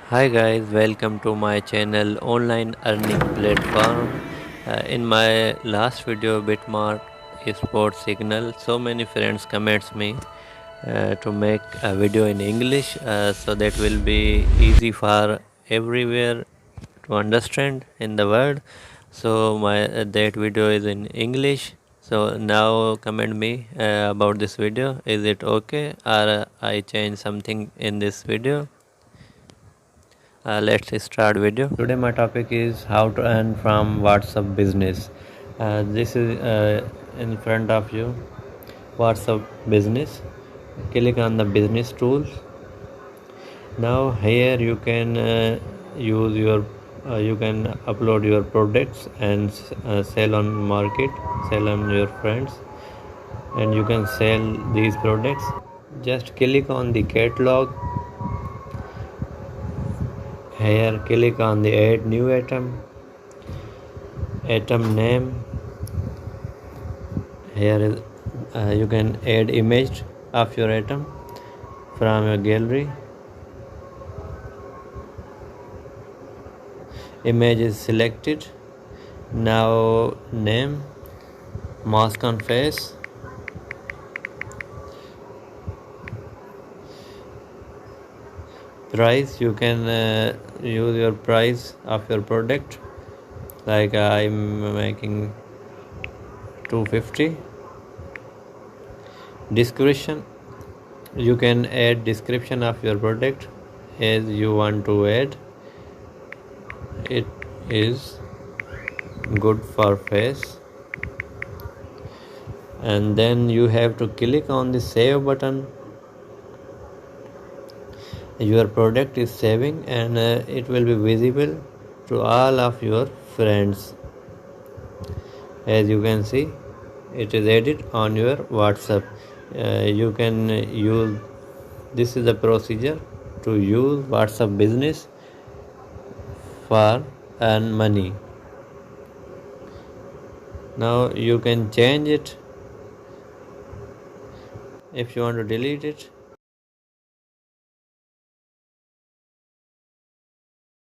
Hi guys, welcome to my channel Online Earning Platform. In my last video, Bitmark Sport Signal, so many friends comments me to make a video in English, so that will be easy for everywhere to understand in the world. So my that video is in English. So now comment me about this video. Is it okay or I change something in this video? Let's start video. Today my topic is how to earn from WhatsApp business. This is in front of you, WhatsApp business. Click on the business tools. Now here you can use your you can upload your products and sell on market, sell on your friends, and you can sell these products. Just click on the catalog. Here click on the add new item name. Here is you can add image of your item from your gallery. Image is selected. Now name, mask on face, price. You can use your price of your product, like I'm making 250. Description, you can add description of your product as you want to add. It is good for face, and then you have to click on the save button. Your product is saving, and it will be visible to all of your friends. As you can see, it is added on your WhatsApp. You can use this is the procedure to use WhatsApp business for earn money. Now you can change it. If you want to delete it,